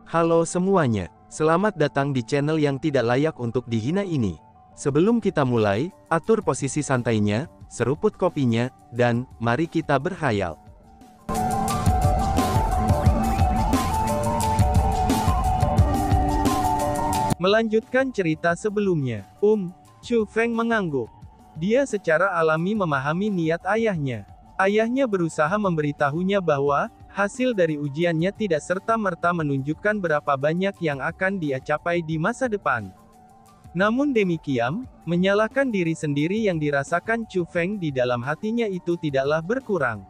Halo semuanya, selamat datang di channel yang tidak layak untuk dihina ini. Sebelum kita mulai, atur posisi santainya, seruput kopinya, dan mari kita berkhayal. Melanjutkan cerita sebelumnya, Chu Feng mengangguk. Dia secara alami memahami niat ayahnya. Ayahnya berusaha memberitahunya bahwa hasil dari ujiannya tidak serta-merta menunjukkan berapa banyak yang akan dia capai di masa depan. Namun demikian, menyalahkan diri sendiri yang dirasakan Chu Feng di dalam hatinya itu tidaklah berkurang.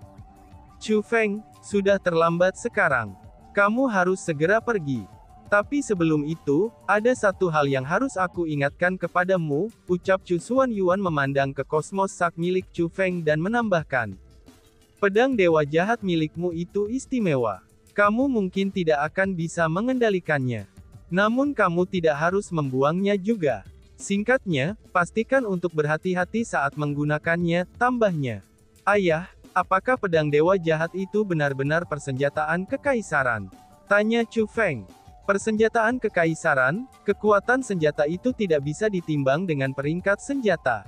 Chu Feng, sudah terlambat sekarang. Kamu harus segera pergi. Tapi sebelum itu, ada satu hal yang harus aku ingatkan kepadamu, ucap Chu Xuanyuan memandang ke kosmos sak milik Chu Feng dan menambahkan. Pedang dewa jahat milikmu itu istimewa. Kamu mungkin tidak akan bisa mengendalikannya. Namun kamu tidak harus membuangnya juga. Singkatnya, pastikan untuk berhati-hati saat menggunakannya, tambahnya. Ayah, apakah pedang dewa jahat itu benar-benar persenjataan kekaisaran? Tanya Chu Feng. Persenjataan kekaisaran, kekuatan senjata itu tidak bisa ditimbang dengan peringkat senjata.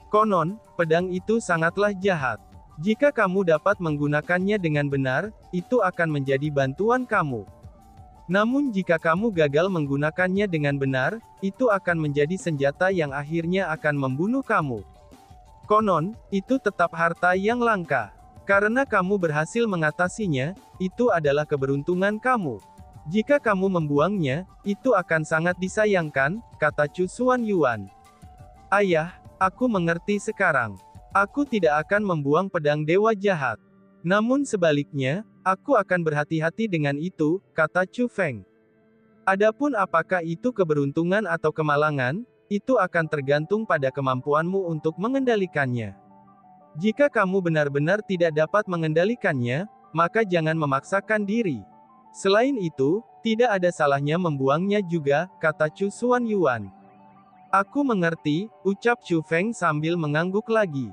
Konon, pedang itu sangatlah jahat. Jika kamu dapat menggunakannya dengan benar, itu akan menjadi bantuan kamu. Namun jika kamu gagal menggunakannya dengan benar, itu akan menjadi senjata yang akhirnya akan membunuh kamu. Konon, itu tetap harta yang langka. Karena kamu berhasil mengatasinya, itu adalah keberuntungan kamu. Jika kamu membuangnya, itu akan sangat disayangkan, kata Chu Xuanyuan. Ayah, aku mengerti sekarang. Aku tidak akan membuang pedang dewa jahat. Namun sebaliknya, aku akan berhati-hati dengan itu, kata Chu Feng. Adapun apakah itu keberuntungan atau kemalangan, itu akan tergantung pada kemampuanmu untuk mengendalikannya. Jika kamu benar-benar tidak dapat mengendalikannya, maka jangan memaksakan diri. Selain itu, tidak ada salahnya membuangnya juga, kata Chu Xuanyuan. Aku mengerti, ucap Chu Feng sambil mengangguk lagi.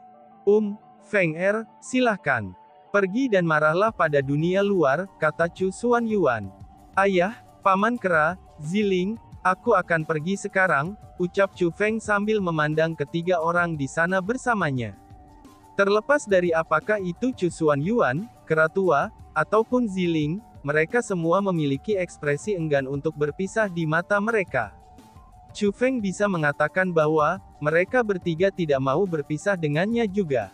Feng silahkan. Pergi dan marahlah pada dunia luar, kata Chu Xuanyuan. Ayah, Paman Kera, Ziling, aku akan pergi sekarang, ucap Chu Feng sambil memandang ketiga orang di sana bersamanya. Terlepas dari apakah itu Chu Xuanyuan, Kera Tua, ataupun Ziling, mereka semua memiliki ekspresi enggan untuk berpisah di mata mereka. Chu Feng bisa mengatakan bahwa mereka bertiga tidak mau berpisah dengannya juga.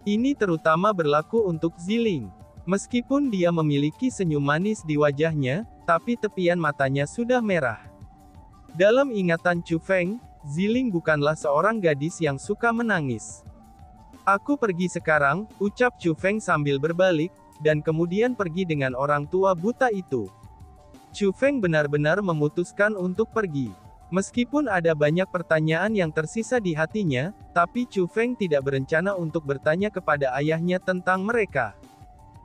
Ini terutama berlaku untuk Ziling. Meskipun dia memiliki senyum manis di wajahnya, tapi tepian matanya sudah merah. Dalam ingatan Chu Feng, Ziling bukanlah seorang gadis yang suka menangis. Aku pergi sekarang, ucap Chu Feng sambil berbalik, dan kemudian pergi dengan orang tua buta itu. Chu Feng benar-benar memutuskan untuk pergi. Meskipun ada banyak pertanyaan yang tersisa di hatinya, tapi Chu Feng tidak berencana untuk bertanya kepada ayahnya tentang mereka.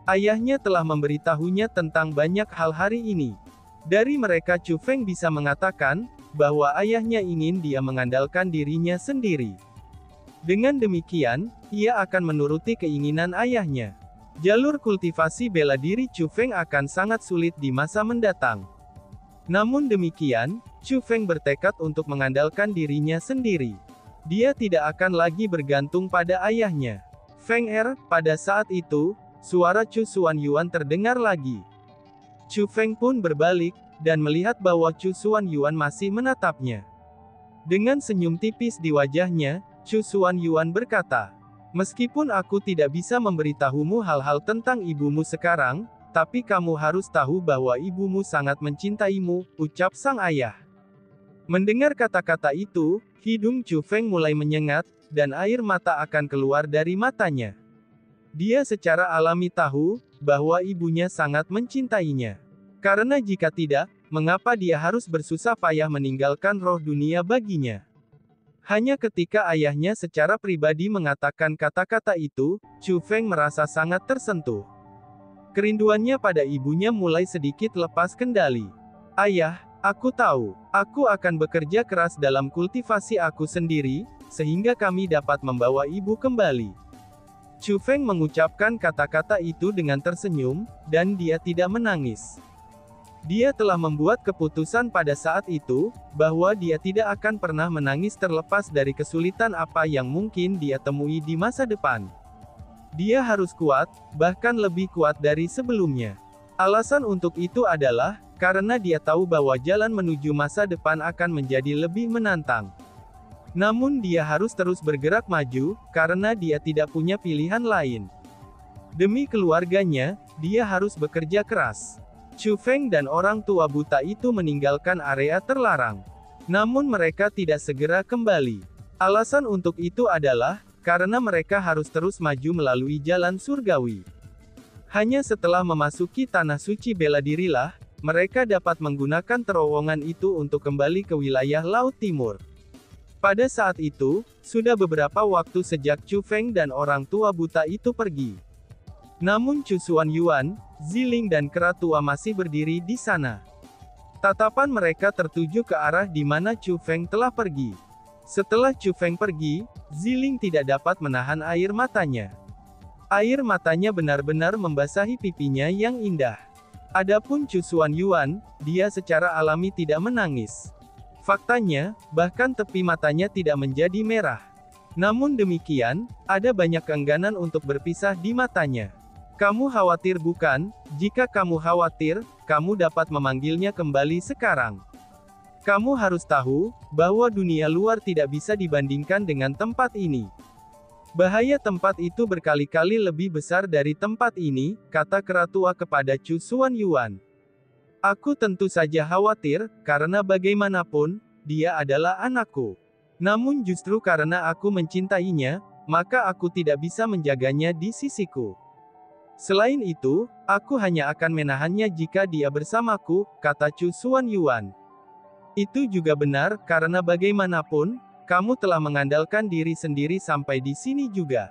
Ayahnya telah memberitahunya tentang banyak hal hari ini. Dari mereka Chu Feng bisa mengatakan, bahwa ayahnya ingin dia mengandalkan dirinya sendiri. Dengan demikian, ia akan menuruti keinginan ayahnya. Jalur kultivasi bela diri Chu Feng akan sangat sulit di masa mendatang. Namun demikian, Chu Feng bertekad untuk mengandalkan dirinya sendiri. Dia tidak akan lagi bergantung pada ayahnya. Feng pada saat itu, suara Chu Xuanyuan terdengar lagi. Chu Feng pun berbalik, dan melihat bahwa Chu Xuanyuan masih menatapnya. Dengan senyum tipis di wajahnya, Chu Xuanyuan berkata, meskipun aku tidak bisa memberitahumu hal-hal tentang ibumu sekarang, tapi kamu harus tahu bahwa ibumu sangat mencintaimu, ucap sang ayah. Mendengar kata-kata itu, hidung Chu Feng mulai menyengat, dan air mata akan keluar dari matanya. Dia secara alami tahu, bahwa ibunya sangat mencintainya. Karena jika tidak, mengapa dia harus bersusah payah meninggalkan roh dunia baginya? Hanya ketika ayahnya secara pribadi mengatakan kata-kata itu, Chu Feng merasa sangat tersentuh. Kerinduannya pada ibunya mulai sedikit lepas kendali. Ayah, aku tahu, aku akan bekerja keras dalam kultivasi aku sendiri, sehingga kami dapat membawa ibu kembali. Chu Feng mengucapkan kata-kata itu dengan tersenyum, dan dia tidak menangis. Dia telah membuat keputusan pada saat itu, bahwa dia tidak akan pernah menangis terlepas dari kesulitan apa yang mungkin dia temui di masa depan. Dia harus kuat, bahkan lebih kuat dari sebelumnya. Alasan untuk itu adalah, karena dia tahu bahwa jalan menuju masa depan akan menjadi lebih menantang. Namun dia harus terus bergerak maju, karena dia tidak punya pilihan lain. Demi keluarganya, dia harus bekerja keras. Chu Feng dan orang tua buta itu meninggalkan area terlarang. Namun mereka tidak segera kembali. Alasan untuk itu adalah, karena mereka harus terus maju melalui jalan surgawi. Hanya setelah memasuki tanah suci bela dirilah, mereka dapat menggunakan terowongan itu untuk kembali ke wilayah Laut Timur. Pada saat itu, sudah beberapa waktu sejak Chu Feng dan orang tua buta itu pergi. Namun Chu Xuanyuan, Ziling dan kera tua masih berdiri di sana. Tatapan mereka tertuju ke arah di mana Chu Feng telah pergi. Setelah Chu Feng pergi, Ziling tidak dapat menahan air matanya. Air matanya benar-benar membasahi pipinya yang indah. Adapun Chu Xuanyuan, dia secara alami tidak menangis. Faktanya, bahkan tepi matanya tidak menjadi merah. Namun demikian, ada banyak keengganan untuk berpisah di matanya. Kamu khawatir bukan? Jika kamu khawatir, kamu dapat memanggilnya kembali sekarang. Kamu harus tahu, bahwa dunia luar tidak bisa dibandingkan dengan tempat ini. Bahaya tempat itu berkali-kali lebih besar dari tempat ini, kata kera tua kepada Chu Xuanyuan. Aku tentu saja khawatir, karena bagaimanapun, dia adalah anakku. Namun justru karena aku mencintainya, maka aku tidak bisa menjaganya di sisiku. Selain itu, aku hanya akan menahannya jika dia bersamaku, kata Chu Xuanyuan. Itu juga benar, karena bagaimanapun, kamu telah mengandalkan diri sendiri sampai di sini juga.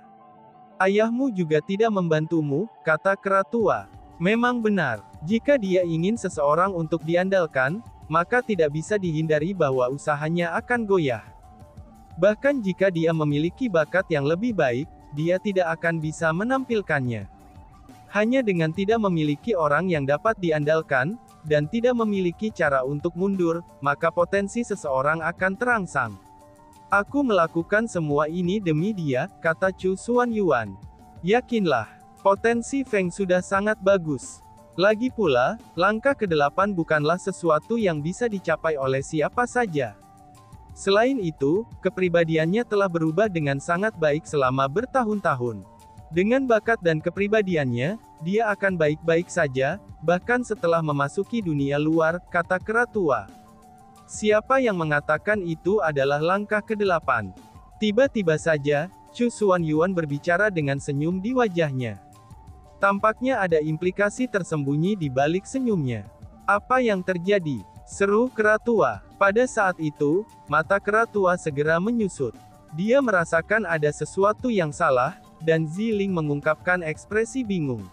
Ayahmu juga tidak membantumu, kata kera tua. Memang benar, jika dia ingin seseorang untuk diandalkan, maka tidak bisa dihindari bahwa usahanya akan goyah. Bahkan jika dia memiliki bakat yang lebih baik, dia tidak akan bisa menampilkannya. Hanya dengan tidak memiliki orang yang dapat diandalkan, dan tidak memiliki cara untuk mundur, maka potensi seseorang akan terangsang. Aku melakukan semua ini demi dia, kata Chu Xuanyuan. Yakinlah, potensi Feng sudah sangat bagus. Lagi pula, langkah ke-8 bukanlah sesuatu yang bisa dicapai oleh siapa saja. Selain itu, kepribadiannya telah berubah dengan sangat baik selama bertahun-tahun. Dengan bakat dan kepribadiannya, dia akan baik-baik saja, bahkan setelah memasuki dunia luar, kata kera tua. Siapa yang mengatakan itu adalah langkah ke-8? Tiba-tiba saja, Chu Xuanyuan berbicara dengan senyum di wajahnya. Tampaknya ada implikasi tersembunyi di balik senyumnya. Apa yang terjadi? Seru kera tua. Pada saat itu, mata kera tua segera menyusut. Dia merasakan ada sesuatu yang salah, dan Ziling mengungkapkan ekspresi bingung.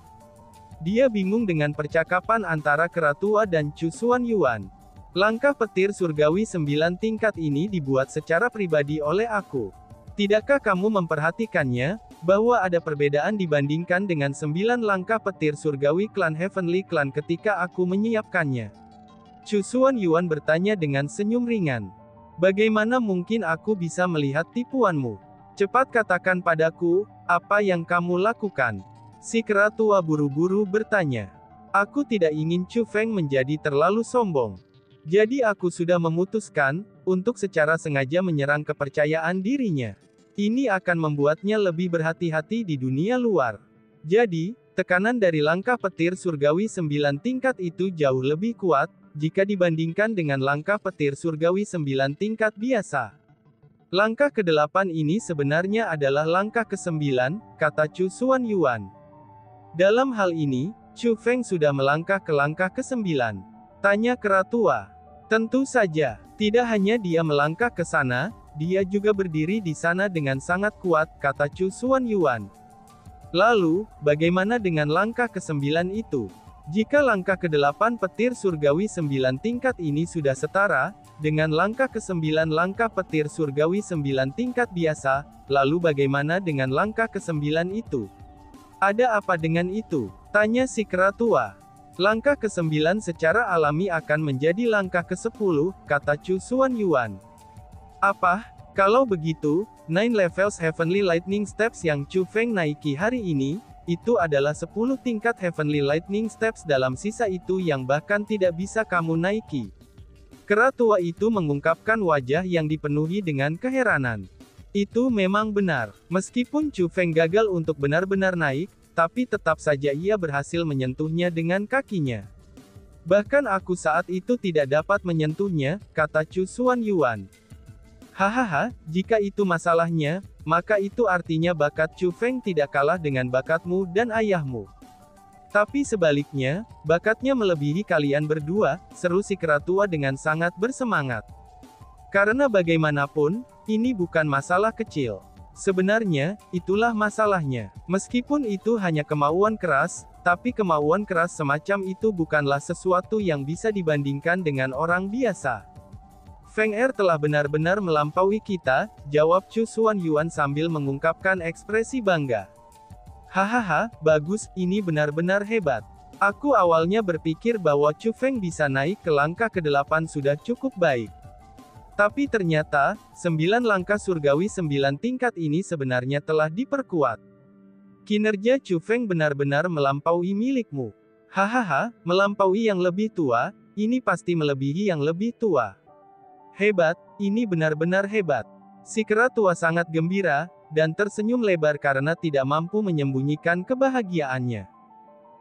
Dia bingung dengan percakapan antara kera tua dan Chu Xuanyuan. Langkah petir surgawi 9 tingkat ini dibuat secara pribadi oleh aku. Tidakkah kamu memperhatikannya, bahwa ada perbedaan dibandingkan dengan 9 langkah petir surgawi klan Heavenly Clan ketika aku menyiapkannya? Chu Xuanyuan bertanya dengan senyum ringan. Bagaimana mungkin aku bisa melihat tipuanmu? Cepat katakan padaku, apa yang kamu lakukan? Si kera tua buru-buru bertanya. Aku tidak ingin Chu Feng menjadi terlalu sombong. Jadi aku sudah memutuskan, untuk secara sengaja menyerang kepercayaan dirinya. Ini akan membuatnya lebih berhati-hati di dunia luar. Jadi, tekanan dari langkah petir surgawi 9 tingkat itu jauh lebih kuat, jika dibandingkan dengan langkah petir surgawi 9 tingkat biasa. Langkah ke-8 ini sebenarnya adalah langkah ke-9, kata Chu Xuanyuan. Dalam hal ini, Chu Feng sudah melangkah ke langkah ke-9. Tanya kera tua. Tentu saja, tidak hanya dia melangkah ke sana, dia juga berdiri di sana dengan sangat kuat, kata Chu Xuanyuan. Lalu, bagaimana dengan langkah ke-9 itu? Jika langkah ke-8 petir surgawi 9 tingkat ini sudah setara, dengan langkah ke-9 langkah petir surgawi 9 tingkat biasa, lalu bagaimana dengan langkah ke-9 itu? Ada apa dengan itu? Tanya si kera tua. Langkah ke-9 secara alami akan menjadi langkah ke-10, kata Chu Xuanyuan. Apa? Kalau begitu, 9 levels Heavenly Lightning Steps yang Chu Feng naiki hari ini, itu adalah 10 tingkat Heavenly Lightning Steps dalam sisa itu yang bahkan tidak bisa kamu naiki. Kera tua itu mengungkapkan wajah yang dipenuhi dengan keheranan. Itu memang benar. Meskipun Chu Feng gagal untuk benar-benar naik, tapi tetap saja ia berhasil menyentuhnya dengan kakinya. Bahkan aku saat itu tidak dapat menyentuhnya, kata Chu Xuanyuan. Hahaha, jika itu masalahnya, maka itu artinya bakat Chu Feng tidak kalah dengan bakatmu dan ayahmu. Tapi sebaliknya, bakatnya melebihi kalian berdua, seru si kera tua dengan sangat bersemangat. Karena bagaimanapun, ini bukan masalah kecil. Sebenarnya, itulah masalahnya. Meskipun itu hanya kemauan keras, tapi kemauan keras semacam itu bukanlah sesuatu yang bisa dibandingkan dengan orang biasa. Feng Er telah benar-benar melampaui kita, jawab Chu Xuanyuan sambil mengungkapkan ekspresi bangga. Hahaha, bagus, ini benar-benar hebat. Aku awalnya berpikir bahwa Chu Feng bisa naik ke langkah ke-8 sudah cukup baik. Tapi ternyata, 9 langkah surgawi 9 tingkat ini sebenarnya telah diperkuat. Kinerja Chu Feng benar-benar melampaui milikmu. Hahaha, melampaui yang lebih tua, ini pasti melebihi yang lebih tua. Hebat, ini benar-benar hebat. Si kera tua sangat gembira, dan tersenyum lebar karena tidak mampu menyembunyikan kebahagiaannya.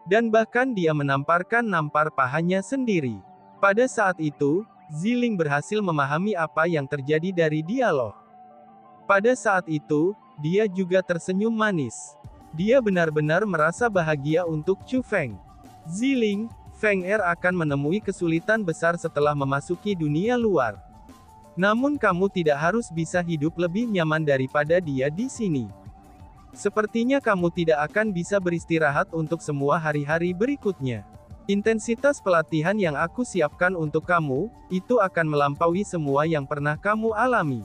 Dan bahkan dia nampar pahanya sendiri. Pada saat itu, Ziling berhasil memahami apa yang terjadi dari dialog. Pada saat itu, dia juga tersenyum manis. Dia benar-benar merasa bahagia untuk Chu Feng. Ziling, Feng Er akan menemui kesulitan besar setelah memasuki dunia luar. Namun kamu tidak harus bisa hidup lebih nyaman daripada dia di sini. Sepertinya kamu tidak akan bisa beristirahat untuk semua hari-hari berikutnya. Intensitas pelatihan yang aku siapkan untuk kamu, itu akan melampaui semua yang pernah kamu alami.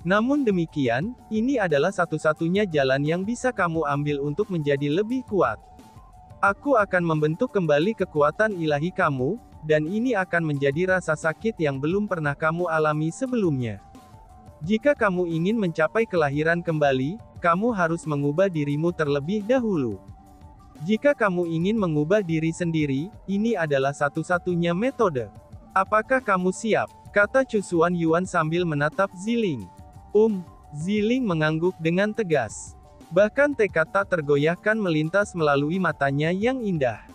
Namun demikian, ini adalah satu-satunya jalan yang bisa kamu ambil untuk menjadi lebih kuat. Aku akan membentuk kembali kekuatan ilahi kamu, dan ini akan menjadi rasa sakit yang belum pernah kamu alami sebelumnya. Jika kamu ingin mencapai kelahiran kembali, kamu harus mengubah dirimu terlebih dahulu. Jika kamu ingin mengubah diri sendiri, ini adalah satu-satunya metode. Apakah kamu siap? Kata Chu Xuanyuan sambil menatap Ziling. Ziling mengangguk dengan tegas. Bahkan tekad tak tergoyahkan melintas melalui matanya yang indah.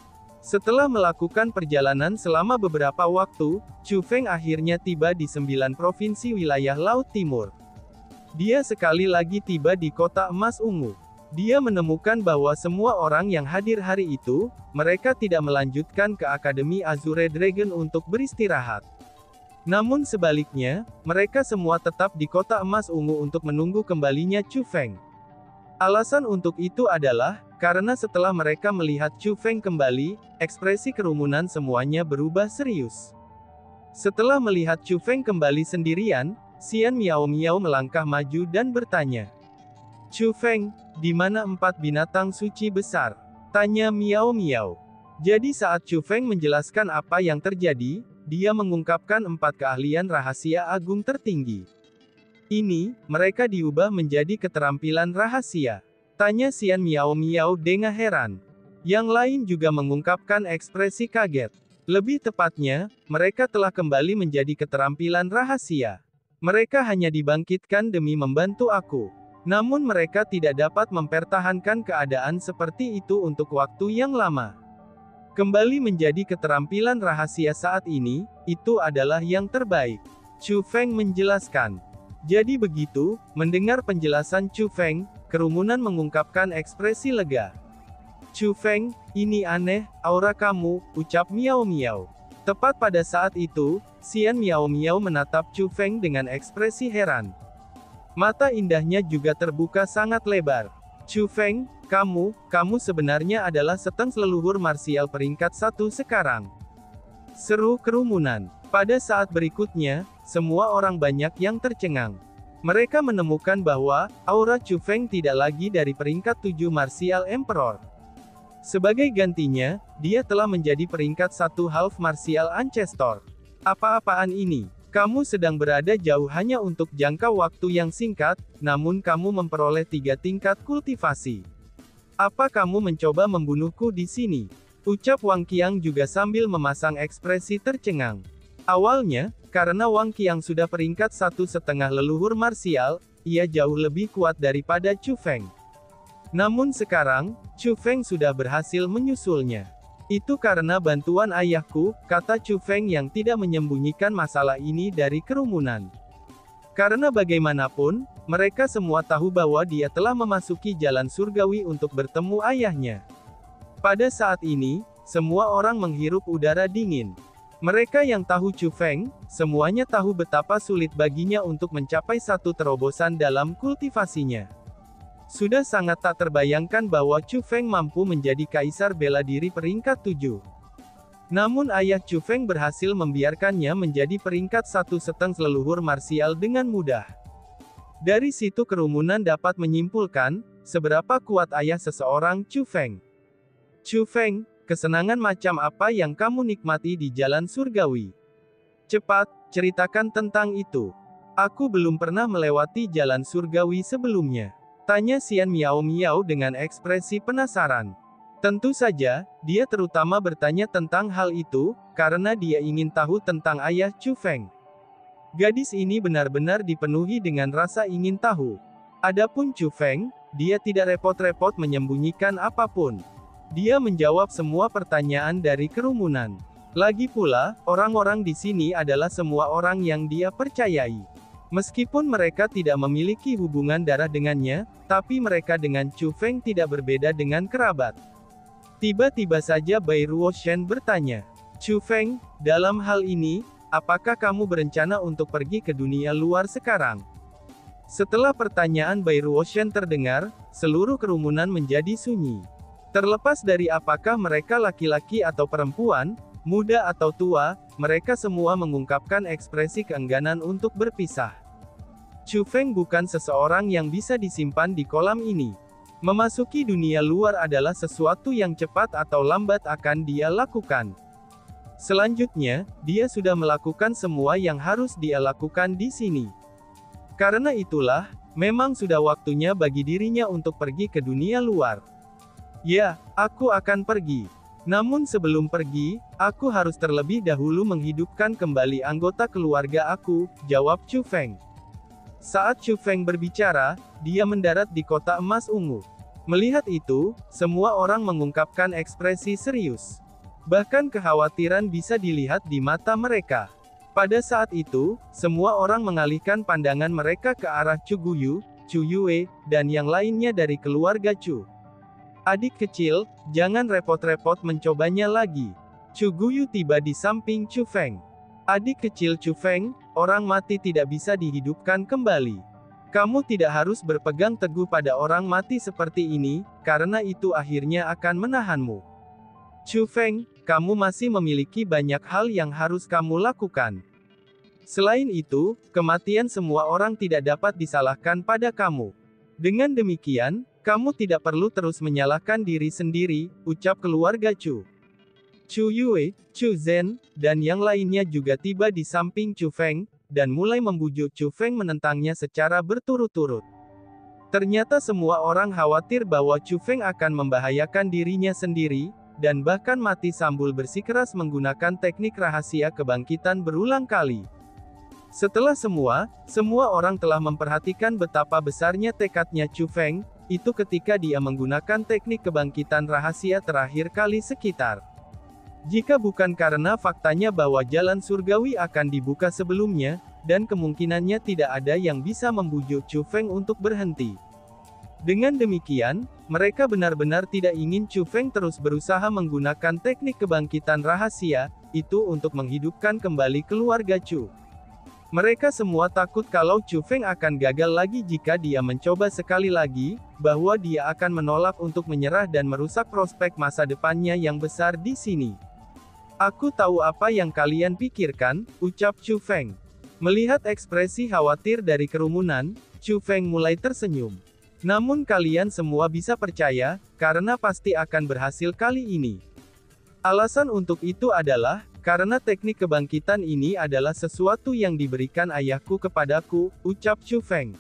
Setelah melakukan perjalanan selama beberapa waktu, Chu Feng akhirnya tiba di 9 provinsi wilayah Laut Timur. Dia sekali lagi tiba di kota emas ungu. Dia menemukan bahwa semua orang yang hadir hari itu, mereka tidak melanjutkan ke Akademi Azure Dragon untuk beristirahat. Namun sebaliknya, mereka semua tetap di kota emas ungu untuk menunggu kembalinya Chu Feng. Alasan untuk itu adalah, karena setelah mereka melihat Chu Feng kembali, ekspresi kerumunan semuanya berubah serius. Setelah melihat Chu Feng kembali sendirian, Xian Miao Miao melangkah maju dan bertanya. Chu Feng, di mana 4 binatang suci besar? Tanya Miao Miao. Jadi saat Chu Feng menjelaskan apa yang terjadi, dia mengungkapkan 4 keahlian rahasia agung tertinggi. Ini, mereka diubah menjadi keterampilan rahasia. Tanya Xian Miao Miao dengan heran. Yang lain juga mengungkapkan ekspresi kaget. Lebih tepatnya, mereka telah kembali menjadi keterampilan rahasia. Mereka hanya dibangkitkan demi membantu aku. Namun mereka tidak dapat mempertahankan keadaan seperti itu untuk waktu yang lama. Kembali menjadi keterampilan rahasia saat ini, itu adalah yang terbaik. Chu Feng menjelaskan. Jadi begitu, mendengar penjelasan Chu Feng, kerumunan mengungkapkan ekspresi lega. Chu Feng, ini aneh, aura kamu, ucap Miao Miao. Tepat pada saat itu, Xian Miao Miao menatap Chu Feng dengan ekspresi heran. Mata indahnya juga terbuka sangat lebar. Chu Feng, kamu sebenarnya adalah setengah leluhur marsial peringkat 1 sekarang. Seru kerumunan. Pada saat berikutnya, semua orang banyak yang tercengang. Mereka menemukan bahwa, aura Chu Feng tidak lagi dari peringkat 7 marsial emperor. Sebagai gantinya, dia telah menjadi peringkat 1 Half Martial Ancestor. Apa-apaan ini? Kamu sedang berada jauh hanya untuk jangka waktu yang singkat, namun kamu memperoleh 3 tingkat kultivasi. Apa kamu mencoba membunuhku di sini? Ucap Wang Qiang juga sambil memasang ekspresi tercengang. Awalnya, karena Wang Qiang sudah peringkat 1,5 leluhur marsial, ia jauh lebih kuat daripada Chu Feng. Namun sekarang, Chu Feng sudah berhasil menyusulnya. Itu karena bantuan ayahku, kata Chu Feng yang tidak menyembunyikan masalah ini dari kerumunan. Karena bagaimanapun, mereka semua tahu bahwa dia telah memasuki jalan surgawi untuk bertemu ayahnya. Pada saat ini, semua orang menghirup udara dingin. Mereka yang tahu Chu Feng, semuanya tahu betapa sulit baginya untuk mencapai satu terobosan dalam kultivasinya. Sudah sangat tak terbayangkan bahwa Chu Feng mampu menjadi kaisar bela diri peringkat 7. Namun ayah Chu Feng berhasil membiarkannya menjadi peringkat 1,5 leluhur marsial dengan mudah. Dari situ kerumunan dapat menyimpulkan, seberapa kuat ayah seseorang Chu Feng. Chu Feng, kesenangan macam apa yang kamu nikmati di jalan surgawi? Cepat, ceritakan tentang itu. Aku belum pernah melewati jalan surgawi sebelumnya. Tanya Xian Miao Miao dengan ekspresi penasaran. Tentu saja, dia terutama bertanya tentang hal itu, karena dia ingin tahu tentang ayah Chu Feng. Gadis ini benar-benar dipenuhi dengan rasa ingin tahu. Adapun Chu Feng, dia tidak repot-repot menyembunyikan apapun. Dia menjawab semua pertanyaan dari kerumunan. Lagi pula, orang-orang di sini adalah semua orang yang dia percayai. Meskipun mereka tidak memiliki hubungan darah dengannya, tapi mereka dengan Chu Feng tidak berbeda dengan kerabat. Tiba-tiba saja Bai Ruoshan bertanya, Chu Feng, dalam hal ini, apakah kamu berencana untuk pergi ke dunia luar sekarang? Setelah pertanyaan Bai Ruoshan terdengar, seluruh kerumunan menjadi sunyi. Terlepas dari apakah mereka laki-laki atau perempuan, muda atau tua, mereka semua mengungkapkan ekspresi keengganan untuk berpisah. Chu Feng bukan seseorang yang bisa disimpan di kolam ini. Memasuki dunia luar adalah sesuatu yang cepat atau lambat akan dia lakukan. Selanjutnya, dia sudah melakukan semua yang harus dia lakukan di sini. Karena itulah, memang sudah waktunya bagi dirinya untuk pergi ke dunia luar. Ya, aku akan pergi. Namun sebelum pergi, aku harus terlebih dahulu menghidupkan kembali anggota keluarga aku, jawab Chu Feng. Saat Chu Feng berbicara, dia mendarat di kota emas ungu. Melihat itu, semua orang mengungkapkan ekspresi serius. Bahkan kekhawatiran bisa dilihat di mata mereka. Pada saat itu, semua orang mengalihkan pandangan mereka ke arah Chu Guyu, Chu Yue, dan yang lainnya dari keluarga Chu. Adik kecil, jangan repot-repot mencobanya lagi. Chu Guyu tiba di samping Chu Feng. Adik kecil Chu Feng, orang mati tidak bisa dihidupkan kembali. Kamu tidak harus berpegang teguh pada orang mati seperti ini, karena itu akhirnya akan menahanmu. Chu Feng, kamu masih memiliki banyak hal yang harus kamu lakukan. Selain itu, kematian semua orang tidak dapat disalahkan pada kamu. Dengan demikian, kamu tidak perlu terus menyalahkan diri sendiri, ucap keluarga Chu. Chu Yue, Chu Zhen, dan yang lainnya juga tiba di samping Chu Feng, dan mulai membujuk Chu Feng menentangnya secara berturut-turut. Ternyata semua orang khawatir bahwa Chu Feng akan membahayakan dirinya sendiri, dan bahkan mati sambil bersikeras menggunakan teknik rahasia kebangkitan berulang kali. Setelah semua orang telah memperhatikan betapa besarnya tekadnya Chu Feng, itu ketika dia menggunakan teknik kebangkitan rahasia terakhir kali sekitar. Jika bukan karena faktanya bahwa jalan surgawi akan dibuka sebelumnya, dan kemungkinannya tidak ada yang bisa membujuk Chu Feng untuk berhenti. Dengan demikian, mereka benar-benar tidak ingin Chu Feng terus berusaha menggunakan teknik kebangkitan rahasia, itu untuk menghidupkan kembali keluarga Chu. Mereka semua takut kalau Chu Feng akan gagal lagi jika dia mencoba sekali lagi, bahwa dia akan menolak untuk menyerah dan merusak prospek masa depannya yang besar di sini. Aku tahu apa yang kalian pikirkan, ucap Chu Feng. Melihat ekspresi khawatir dari kerumunan, Chu Feng mulai tersenyum. Namun kalian semua bisa percaya, karena pasti akan berhasil kali ini. Alasan untuk itu adalah, karena teknik kebangkitan ini adalah sesuatu yang diberikan ayahku kepadaku, ucap Chu Feng.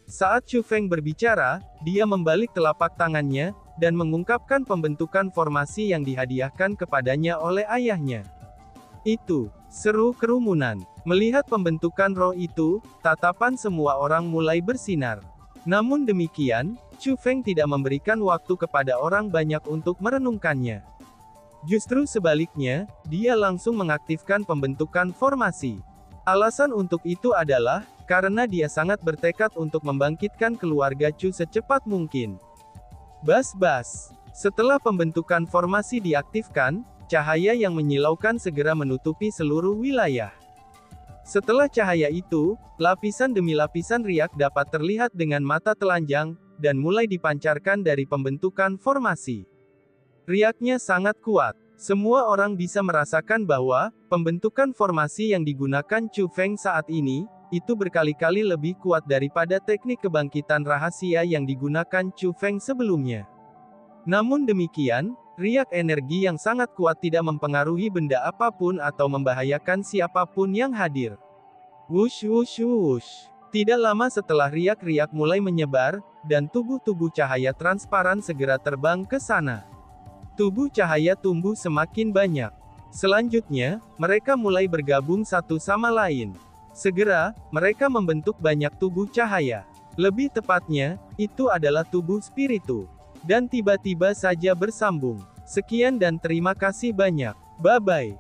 Saat Chu Feng berbicara, dia membalik telapak tangannya, dan mengungkapkan pembentukan formasi yang dihadiahkan kepadanya oleh ayahnya. Itu, seru kerumunan. Melihat pembentukan roh itu, tatapan semua orang mulai bersinar. Namun demikian, Chu Feng tidak memberikan waktu kepada orang banyak untuk merenungkannya. Justru sebaliknya, dia langsung mengaktifkan pembentukan formasi. Alasan untuk itu adalah, karena dia sangat bertekad untuk membangkitkan keluarga Chu secepat mungkin. Bas-bas. Setelah pembentukan formasi diaktifkan, cahaya yang menyilaukan segera menutupi seluruh wilayah. Setelah cahaya itu, lapisan demi lapisan riak dapat terlihat dengan mata telanjang, dan mulai dipancarkan dari pembentukan formasi. Riaknya sangat kuat. Semua orang bisa merasakan bahwa, pembentukan formasi yang digunakan Chu Feng saat ini, itu berkali-kali lebih kuat daripada teknik kebangkitan rahasia yang digunakan Chu Feng sebelumnya. Namun demikian, riak energi yang sangat kuat tidak mempengaruhi benda apapun atau membahayakan siapapun yang hadir. Wush wush wush. Tidak lama setelah riak-riak mulai menyebar, dan tubuh-tubuh cahaya transparan segera terbang ke sana. Tubuh cahaya tumbuh semakin banyak. Selanjutnya, mereka mulai bergabung satu sama lain. Segera, mereka membentuk banyak tubuh cahaya. Lebih tepatnya, itu adalah tubuh spiritu. Dan tiba-tiba saja bersambung. Sekian dan terima kasih banyak. Bye-bye.